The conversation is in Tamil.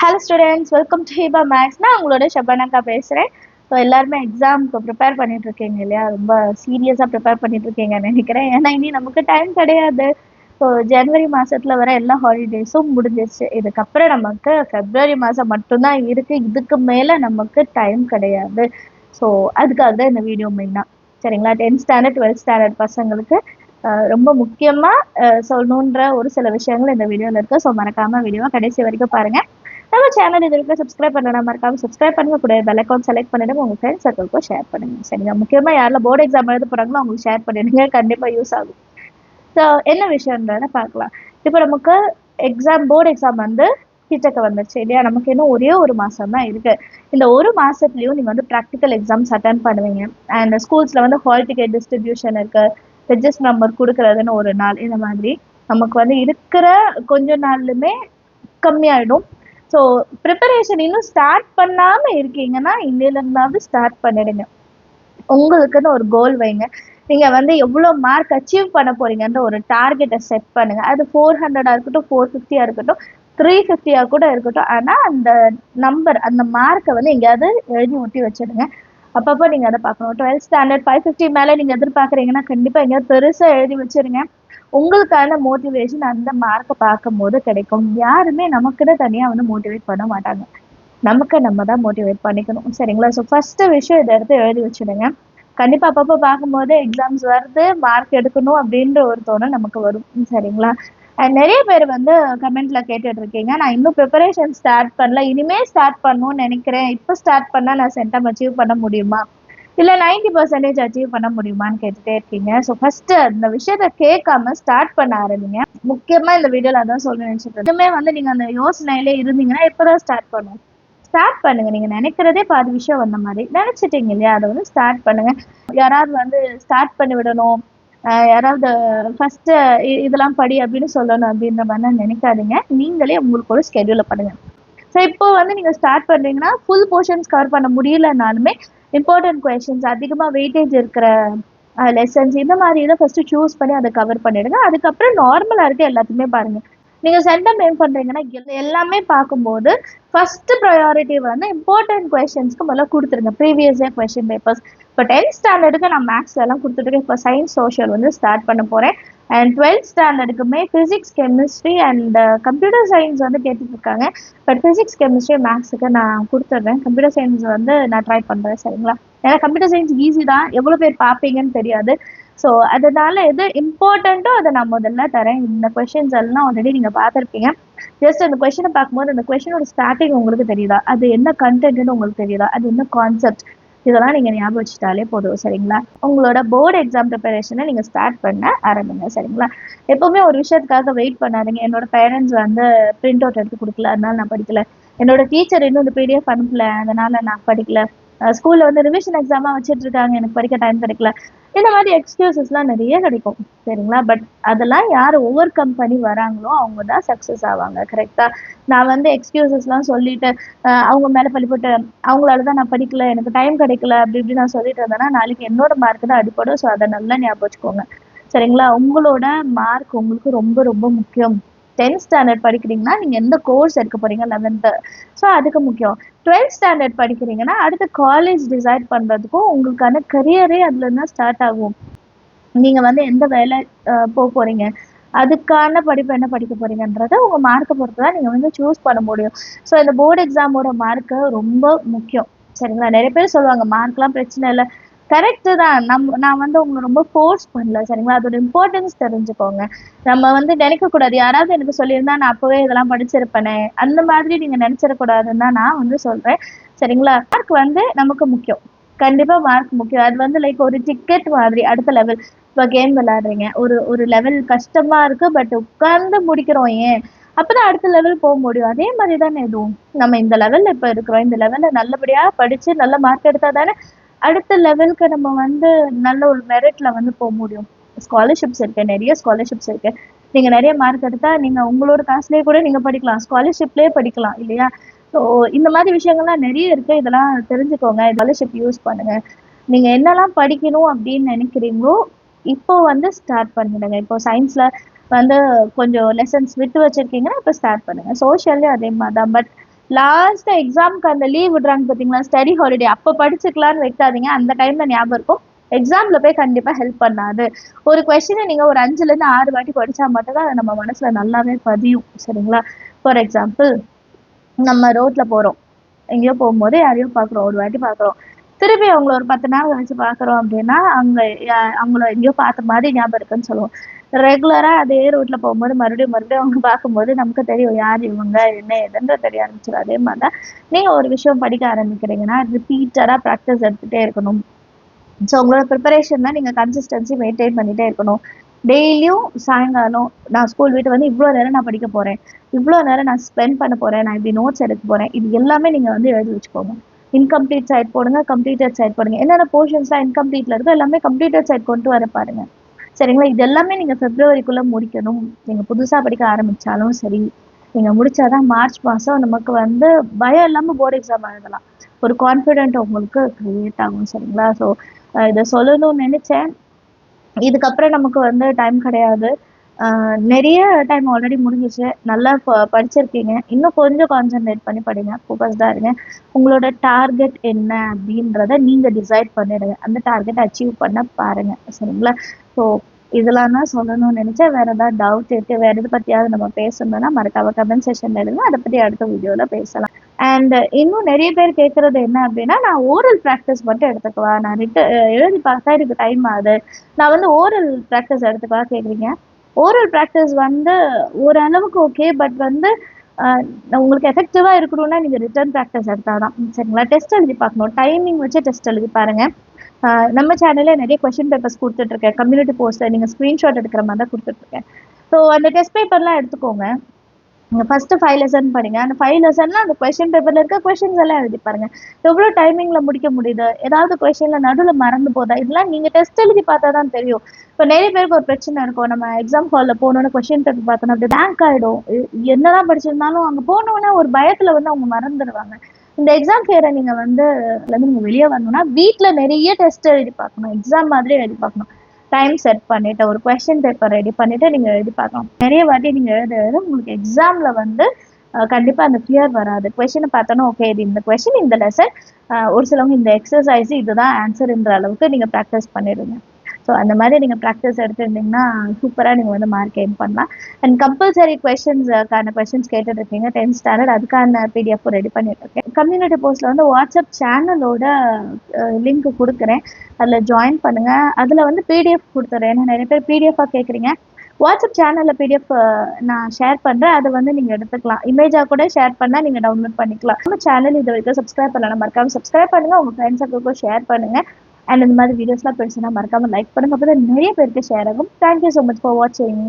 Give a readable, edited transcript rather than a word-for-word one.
Hello students, welcome to Hiba maths. நான் உங்களோட ஷபானாக்கா பேசுகிறேன். ஸோ எல்லாருமே எக்ஸாமுக்கு ப்ரிப்பேர் பண்ணிட்டு இருக்கீங்க இல்லையா? ரொம்ப சீரியஸாக ப்ரிப்பேர் பண்ணிட்டு இருக்கீங்கன்னு நினைக்கிறேன். ஏன்னா இனி நமக்கு டைம் கிடையாது. ஸோ ஜனவரி மாதத்தில் வர எல்லா ஹாலிடேஸும் முடிஞ்சிருச்சு. இதுக்கப்புறம் நமக்கு ஃபெப்ரவரி மாதம் மட்டும்தான் இருக்குது. இதுக்கு மேலே நமக்கு டைம் கிடையாது. ஸோ அதுக்காக தான் இந்த வீடியோ மெயினாக. சரிங்களா? 10th ஸ்டாண்டர்ட் 12th ஸ்டாண்டர்ட் பசங்களுக்கு ரொம்ப முக்கியமாக சொல்லணுன்ற ஒரு சில விஷயங்கள் இந்த வீடியோவில் இருக்குது. ஸோ மறக்காமல் வீடியோவை கடைசி வரைக்கும் பாருங்கள். நம்ம சேனல் இது வரைக்கும் சப்ஸ்கிரைப் பண்ணலாம், மறக்காம சப்ஸ்கிரைப் பண்ணுங்க. கூட பெல் ஐகான் செலக்ட் பண்ணிடுங்க. உங்க ஃப்ரெண்ட்ஸ் சர்க்கிள்க்கும் ஷேர் பண்ணுங்க. சரிங்க, முக்கியமா யாரெல்லாம் போர்டு எக்ஸாம் எழுத போறாங்களோ அவங்களுக்கு ஷேர் பண்ணிடுங்க. கண்டிப்பா யூஸ் ஆகும். ஸோ என்ன விஷயம்ன்றத பார்க்கலாம். இப்போ நமக்கு போர்டு எக்ஸாம் வந்து கிட்டக்க வந்துருச்சு இல்லையா? நமக்கு இன்னும் ஒரே ஒரு மாசம் தான் இருக்கு. இந்த ஒரு மாசத்துலயும் நீங்க வந்து ப்ராக்டிக்கல் எக்ஸாம்ஸ் அட்டன் பண்ணுவீங்க. அண்ட் ஸ்கூல்ஸ்ல வந்து ஹால் டிக்கெட் டிஸ்ட்ரிபியூஷன் இருக்கு, ரெஜிஸ்டர் நம்பர் கொடுக்கறதுன்னு ஒரு நாள். இந்த மாதிரி நமக்கு வந்து இருக்கிற கொஞ்ச நாள்லுமே கம்மியாயிடும். ஸோ ப்ரிப்பரேஷன் இன்னும் ஸ்டார்ட் பண்ணாம இருக்கீங்கன்னா இன்னையில இருந்தாவது ஸ்டார்ட் பண்ணிடுங்க. உங்களுக்குன்னு ஒரு கோல் வைங்க. நீங்க வந்து எவ்வளோ மார்க் அச்சீவ் பண்ண போறீங்கன்ற ஒரு டார்கெட்டை செட் பண்ணுங்க. அது 400 இருக்கட்டும், 450 இருக்கட்டும், 350 கூட இருக்கட்டும். ஆனா அந்த நம்பர், அந்த மார்க்கை வந்து எங்கேயாவது எழுதி ஒட்டி வச்சிடுங்க. அப்பப்போ நீங்க அதை பார்க்கணும். 12th ஸ்டாண்டர்ட் 550 மேலே நீங்க எதிர்பார்க்குறீங்கன்னா கண்டிப்பா எங்கேயாவது பெருசா எழுதி வச்சிருங்க. உங்களுக்கான மோட்டிவேஷன் அந்த மார்க்கை பார்க்கும் போது கிடைக்கும். யாருமே நமக்குன்னு தனியா வந்து மோட்டிவேட் பண்ண மாட்டாங்க. நமக்கு நம்ம தான் மோட்டிவேட் பண்ணிக்கணும். சரிங்களா? ஸோ ஃபர்ஸ்ட் விஷயம் இதை எடுத்து எழுதி வச்சுடுங்க. கண்டிப்பா அப்பப்போ பார்க்கும்போது எக்ஸாம்ஸ் வருது, மார்க் எடுக்கணும் அப்படின்ற ஒரு தோணல் நமக்கு வரும். சரிங்களா? அண்ட் நிறைய பேர் வந்து கமெண்ட்ல கேட்டுட்டு இருக்கீங்க, நான் இன்னும் ப்ரிப்பரேஷன் ஸ்டார்ட் பண்ணல, இனிமே ஸ்டார்ட் பண்ணணும்னு நினைக்கிறேன், இப்போ ஸ்டார்ட் பண்ணா நான் சென்டம் அச்சீவ் பண்ண முடியுமா, இல்ல 90% அச்சீவ் பண்ண முடியுமான்னு கேட்டுட்டே இருக்கீங்க. ஸோ ஃபர்ஸ்ட் அந்த விஷயத்த கேட்காம ஸ்டார்ட் பண்ண ஆரம்பிங்க. முக்கியமா இந்த வீடியோல அதான் சொல்ல நினைச்சிட்டு இன்னுமே வந்து நீங்க அந்த யோசனையிலே இருந்தீங்கன்னா இப்பதான் ஸ்டார்ட் பண்ணும். ஸ்டார்ட் பண்ணுங்க. நீங்க நினைக்கிறதே பாதி விஷயம் வந்த மாதிரி நினைச்சிட்டீங்க இல்லையா? அதை வந்து ஸ்டார்ட் பண்ணுங்க. யாராவது வந்து ஸ்டார்ட் பண்ணி விடணும், யாராவது ஃபர்ஸ்ட் இதெல்லாம் படி அப்படின்னு சொல்லணும் அப்படின்ற மாதிரிலாம் நினைக்காதீங்க. நீங்களே உங்களுக்கு ஒரு ஸ்கெடியூல பண்ணுங்க. ஸோ இப்போ வந்து நீங்க ஸ்டார்ட் பண்றீங்கன்னா ஃபுல் போர்ஷன்ஸ் கவர் பண்ண முடியலனாலுமே இம்பார்ட்டன்ட் கொஸ்டின்ஸ், அதிகமாக வெயிட்டேஜ் இருக்கிற லெசன்ஸ், இந்த மாதிரி இதை ஃபர்ஸ்ட் சூஸ் பண்ணி அதை கவர் பண்ணிடுங்க. அதுக்கப்புறம் நார்மலாக இருக்க எல்லாத்தையுமே பாருங்க. நீங்க சென்டம் ஏம் பண்றீங்கன்னா எல்லாமே பார்க்கும்போது ஃபர்ஸ்ட் ப்ரையாரிட்டி வந்து இம்பார்ட்டன்ட் கொஸ்டின்ஸ்க்கு முதல்ல கொடுத்துருங்க. Previous year question papers. இப்போ 10th ஸ்டாண்டர்டுக்கு நான் மேக்ஸ் எல்லாம் கொடுத்துட்டு இப்போ சயின்ஸ் சோஷியல் வந்து ஸ்டார்ட் பண்ண போறேன். அண்ட் 12th ஸ்டாண்டர்டுக்குமே physics chemistry and computer science வந்து கேட்டுட்டு இருக்காங்க. பட் ஃபிசிக்ஸ் கெமிஸ்ட்ரி மேக்ஸுக்கு நான் கொடுத்துட்றேன். கம்ப்யூட்டர் சயின்ஸ் வந்து நான் ட்ரை பண்ணுறேன். சரிங்களா? ஏன்னா கம்ப்யூட்டர் சயின்ஸ் ஈஸி தான், எவ்வளோ பேர் பார்ப்பீங்கன்னு தெரியாது. ஸோ அதனால எது இம்பார்ட்டண்ட்டோ அதை நான் முதல்ல தரேன். இந்த கொஷின்ஸ் எல்லாம் ஆல்ரெடி நீங்கள் பார்த்துருப்பீங்க. ஜஸ்ட் அந்த கொஷினை பார்க்கும்போது அந்த கொஷினோட ஸ்டார்டிங் உங்களுக்கு தெரியுதா, அது என்ன கண்டென்ட்னு உங்களுக்கு தெரியுதா, அது என்ன கான்செப்ட், இதெல்லாம் நீங்கள் ஞாபகம் வச்சுட்டாலே போதும். சரிங்களா? உங்களோட போர்டு எக்ஸாம் ப்ரிப்பரேஷனை நீங்கள் ஸ்டார்ட் பண்ண ஆரம்பிங்க. சரிங்களா? எப்பவுமே ஒரு விஷயத்துக்காக வெயிட் பண்ணாதீங்க. என்னோட பேரண்ட்ஸ் வந்து பிரிண்ட் அவுட் எடுத்து கொடுக்கல, அதனால நான் படிக்கல. என்னோட டீச்சர் இன்னும் இந்த பிடிஎஃப் அனுப்பல, அதனால நான் படிக்கல. ஸ்கூல்ல வந்து ரிவிஷன் எக்ஸாமா வச்சுட்டு இருக்காங்க, எனக்கு படிக்க டைம் கிடைக்கல. இந்த மாதிரி எக்ஸ்கியூசஸ்லாம் நிறைய கிடைக்கும். சரிங்களா? பட் அதெல்லாம் யார் ஓவர் கம் பண்ணி வராங்களோ அவங்க தான் சக்ஸஸ் ஆவாங்க. கரெக்டா? நான் வந்து எக்ஸ்கியூசஸ்லாம் சொல்லிட்டு அவங்க மேலே பழிப்பட்டு அவங்களால தான் நான் படிக்கல, எனக்கு டைம் கிடைக்கல அப்படி இப்படி நான் சொல்லிட்டு இருந்தேன்னா நாளைக்கு என்னோட மார்க் தான் அடிப்படும். ஸோ அதை நல்லா ஞாபகம் வச்சுக்கோங்க. சரிங்களா? உங்களோட மார்க் உங்களுக்கு ரொம்ப ரொம்ப முக்கியம். 10th ஸ்டாண்டர்ட் படிக்கிறீங்கன்னா நீங்கள் எந்த கோர்ஸ் எடுக்க போறீங்க 11th, ஸோ அதுக்கு முக்கியம். 12th ஸ்டாண்டர்ட் படிக்கிறீங்கன்னா அடுத்த காலேஜ் டிசைட் பண்ணுறதுக்கும் உங்களுக்கான கரியரே அதுல இருந்தால் ஸ்டார்ட் ஆகும். நீங்கள் வந்து எந்த வேலை போக போகிறீங்க, அதுக்கான படிப்பு என்ன படிக்க போகிறீங்கன்றதை உங்கள் மார்க்கை பொறுத்து தான் நீங்கள் வந்து சூஸ் பண்ண முடியும். ஸோ இந்த போர்டு எக்ஸாமோட மார்க்கு ரொம்ப முக்கியம். சரிங்களா? நிறைய பேர் சொல்லுவாங்க மார்க்லாம் பிரச்சனை இல்லை. கரெக்டு தான். நான் வந்து உங்களை ரொம்ப ஃபோர்ஸ் பண்ணல. சரிங்களா? அதோட இம்பார்ட்டன்ஸ் தெரிஞ்சுக்கோங்க. நம்ம வந்து நினைக்கக்கூடாது யாராவது எனக்கு சொல்லியிருந்தா நான் அப்போவே இதெல்லாம் படிச்சிருப்பேனே, அந்த மாதிரி நீங்கள் நினச்சிடக்கூடாதுன்னு தான் நான் வந்து சொல்கிறேன். சரிங்களா? மார்க் வந்து நமக்கு முக்கியம். கண்டிப்பா மார்க் முக்கியம். அது வந்து லைக் ஒரு டிக்கெட் மாதிரி அடுத்த லெவல். இப்போ கேம் விளையாடுறீங்க, ஒரு ஒரு லெவல் கஷ்டமா இருக்கு, பட் உட்கார்ந்து முடிக்கிறோம். ஏன்? அப்பதான் அடுத்த லெவல் போக முடியும். அதே மாதிரி தானே இதுவும். நம்ம இந்த லெவல்ல இப்போ இருக்கிறோம், இந்த லெவல்ல நல்லபடியா படிச்சு நல்ல மார்க் எடுத்தா தானே அடுத்த லெவலுக்கு நம்ம வந்து நல்ல ஒரு மெரிட்ல வந்து போக முடியும். ஸ்காலர்ஷிப்ஸ் இருக்கு, நிறைய ஸ்காலர்ஷிப்ஸ் இருக்கு. நீங்க நிறைய மார்க் எடுத்தா நீங்க உங்களோட காசுலயே கூட நீங்க படிக்கலாம், ஸ்காலர்ஷிப்லயே படிக்கலாம் இல்லையா? ஸோ இந்த மாதிரி விஷயங்கள்லாம் நிறைய இருக்கு. இதெல்லாம் தெரிஞ்சுக்கோங்க. ஸ்காலர்ஷிப் யூஸ் பண்ணுங்க. நீங்க என்னெல்லாம் படிக்கணும் அப்படின்னு நினைக்கிறீங்களோ இப்போ வந்து ஸ்டார்ட் பண்ணிடுங்க. இப்போ சயின்ஸ்ல வந்து கொஞ்சம் லெசன்ஸ் விட்டு வச்சிருக்கீங்கன்னா இப்போ ஸ்டார்ட் பண்ணுங்க. சோஷியல்லையும் அதே மாதிரி தான். பட் லாஸ்ட் எக்ஸாம்க்கு அந்த லீவ் விடுறாங்க பார்த்தீங்களா, ஸ்டடி ஹாலிடே அப்போ படிச்சுக்கலான்னு வைக்காதீங்க. அந்த டைம்ல ஞாபகம் இருக்கும். எக்ஸாம்ல போய் கண்டிப்பா ஹெல்ப் பண்ணாது. ஒரு கொஸ்டினை நீங்க ஒரு 5லேருந்து 6 வாட்டி படிச்சா மட்டும் தான் அது நம்ம மனசுல நல்லாவே பதியும். சரிங்களா? ஃபார் எக்ஸாம்பிள், நம்ம ரோட்ல போறோம். எங்கேயோ போகும்போது யாரையோ பார்க்குறோம். ஒரு வாட்டி பார்க்குறோம். திருப்பி அவங்கள ஒரு 10 நாள் கழிச்சு பார்க்குறோம் அப்படின்னா, அங்க அவங்கள எங்கேயோ பார்த்த மாதிரி ஞாபகம் இருக்குன்னு சொல்லுவோம். ரெகுலரா அதே ரூட்ல போகும்போது மறுபடியும் மறுபடியும் அவங்க பார்க்கும்போது நமக்கு தெரியும் யார் இவங்க, என்ன ஏதுன்னு தெரிய ஆரம்பிச்சிடும். அதே மாதிரி தான் நீங்க ஒரு விஷயம் படிக்க ஆரம்பிக்கிறீங்கன்னா, ரிப்பீட்டடா ப்ராக்டிஸ் எடுத்துட்டே இருக்கணும். ஸோ உங்களோட ப்ரிப்பரேஷன்ல நீங்க கன்சிஸ்டன்சி மெயின்டைன் பண்ணிட்டே இருக்கணும். டெய்லியும் சாயங்காலம் நான் ஸ்கூல் விட்டு வந்து இவ்வளோ நேரம் நான் படிக்க போறேன். இவ்வளோ நேரம் நான் ஸ்பெண்ட் பண்ண போறேன். நான் இப்படி நோட்ஸ் எடுக்க போறேன். இது எல்லாமே நீங்க வந்து எழுதி வச்சுக்கோங்க. இன்கம்ப்ளீட் சைட் போடுங்க, கம்ப்ளீட்டட் சைட் போடுங்க. என்னென்ன போர்ஷன்ஸ்லாம் இன்கம்ப்ளீட்ல இருக்கோ எல்லாமே கம்ப்ளீட்டட் சைட் கொண்டு வர பாருங்க. சரிங்களா? இது எல்லாமே நீங்க பிப்ரவரிக்குள்ள முடிக்கணும். நீங்க புதுசா படிக்க ஆரம்பிச்சாலும் சரி, நீங்க முடிச்சாதான் மார்ச் மாசம் நமக்கு வந்து பயம் இல்லாம போர்டு எக்ஸாம் எழுதலாம். ஒரு கான்ஃபிடென்ட் உங்களுக்கு கிரியேட் ஆகும். சரிங்களா? ஸோ இதை சொல்லணும்னு நினைச்சேன். இதுக்கப்புறம் நமக்கு வந்து டைம் கிடையாது. நிறைய டைம் ஆல்ரெடி முடிஞ்சிச்சு. நல்லா படிச்சிருக்கீங்க. இன்னும் கொஞ்சம் கான்சென்ட்ரேட் பண்ணி படிங்க. ஃபோக்கஸ்டா இருங்க. உங்களோட டார்கெட் என்ன அப்படின்றத நீங்க டிசைட் பண்ணிடுங்க. அந்த டார்கெட் அச்சீவ் பண்ண பாருங்க. சரிங்களா? ஸோ இதெல்லாம் தான் சொல்லணும்னு நினைச்சேன். வேற ஏதாவது டவுட் இருக்கு, வேற எது பத்தியாவது நம்ம பேசணும்னா மறக்காம கமெண்ட் செஷன்ல எழுதுங்க. அதை பத்தி அடுத்த வீடியோல பேசலாம். அண்ட் இன்னும் நிறைய பேர் கேட்கறது என்ன அப்படின்னா, நான் ஓரல் ப்ராக்டிஸ் மட்டும் எடுத்துக்கவா, நான் எழுதி பார்த்தா எனக்கு டைம் ஆகுது, நான் வந்து ஓரல் ப்ராக்டிஸ் எடுத்துக்கவா கேட்குறீங்க. ஓரல் ப்ராக்டிஸ் வந்து ஓரளவுக்கு ஓகே. பட் வந்து உங்களுக்கு எஃபெக்டிவா இருக்கணும்னா நீங்க ரிட்டன் ப்ராக்டிஸ் எடுத்தாதான். சரிங்களா? டெஸ்ட் எழுதி பார்க்கணும். டைமிங் வச்சு டெஸ்ட் எழுதி பாருங்க. நம்ம சேனல்ல நிறைய கொஸ்டின் பேப்பர்ஸ் கொடுத்துட்டு இருக்கேன். கம்யூனிட்டி போஸ்ட்ல நீங்க ஸ்கிரீன்ஷாட் எடுக்கிற மாதிரி தான் கொடுத்துட்டு இருக்கேன். ஸோ அந்த டெஸ்ட் பேப்பர்லாம் எடுத்துக்கோங்க. நீங்க ஃபர்ஸ்ட் 5 லெசன் படிங்க. அந்த 5 லெசன்ல அந்த கொஸ்டின் பேப்பர்ல இருக்க கொஸ்டின்ஸ் எல்லாம் எழுதி பாருங்க. எவ்வளோ டைமிங்ல முடிக்க முடியுது, ஏதாவது கொஸ்டின்ல நடுவுல மறந்து போதா, இதெல்லாம் நீங்க டெஸ்ட் எழுதி பார்த்தா தான் தெரியும். இப்போ நிறைய பேருக்கு ஒரு பிரச்சனை இருக்கும். நம்ம எக்ஸாம் ஹால்ல போனோன்னு கொஸ்டின் பேப்பர் பார்த்தோன்னா அப்படி பேங்க் ஆயிடும். என்னதான் படிச்சிருந்தாலும் அங்க போனோன்னே ஒரு பயத்துல வந்து அவங்க மறந்துடுவாங்க. இந்த எக்ஸாம் ஃபேரை நீங்க வந்து நீங்க வெளியே வரணும்னா வீட்டுல நிறைய டெஸ்ட் எழுதி பார்க்கணும். எக்ஸாம் மாதிரி எழுதி பார்க்கணும். டைம் செட் பண்ணிட்டு ஒரு கொஸ்டின் பேப்பர் ரெடி பண்ணிட்டு நீங்க எழுதி பார்க்கலாம். நிறைய வாட்டி நீங்க எழுத உங்களுக்கு எக்ஸாம்ல வந்து கண்டிப்பா அந்த கிளியர் வராது. கொஸ்டினை பார்த்தோன்னா ஓகே இது இந்த கொஸ்டின் இந்த லெசன், ஒரு சிலவங்க இந்த எக்ஸசைஸ் இதுதான் ஆன்சர்ன்ற அளவுக்கு நீங்க ப்ராக்டிஸ் பண்ணிடுங்க. ஸோ அந்த மாதிரி நீங்கள் ப்ராக்டிஸ் எடுத்துருந்தீங்கன்னா சூப்பராக நீங்கள் வந்து மார்க் எய்ம் பண்ணலாம். அண்ட் கம்பல்சரி கொஸ்டின்ஸ்க்கான கொஸ்டின்ஸ் கேட்டுட்ருக்கீங்க 10th ஸ்டாண்டர்ட், அதுக்கான பிடிஎஃப் ரெடி பண்ணிட்டுருக்கேன். கம்யூனிட்டி போஸ்ட்டில் வந்து வாட்ஸ்அப் சேனலோட லிங்க் கொடுக்குறேன். அதில் ஜாயின் பண்ணுங்கள். அதில் வந்து பிடிஎஃப் கொடுத்துட்றேன். ஏன்னா நிறைய பேர் பிடிஎஃபாக கேட்குறீங்க. வாட்ஸ்அப் சேனலில் பிடிஎஃப் நான் ஷேர் பண்ணுறேன். அதை வந்து நீங்கள் எடுத்துக்கலாம். இமேஜாக கூட ஷேர் பண்ணால் நீங்கள் டவுன்லோட் பண்ணிக்கலாம். நம்ம சேனல் இது வரைக்கும் சப்ஸ்கிரைப் பண்ணலாம், மறக்காமல் சப்ஸ்கிரைப் பண்ணுங்கள். உங்கள் ஃப்ரெண்ட்ஸுக்கும் ஷேர் பண்ணுங்கள். அண்ட் இந்த மாதிரி வீடியோஸ்லாம் பெருசுனா மறக்காமல் லைக் பண்ணுங்கள். அப்போ தான் நிறைய பேருக்கு ஷேர் ஆகும். தேங்க்யூ ஸோ மச் ஃபார் வாட்சிங்.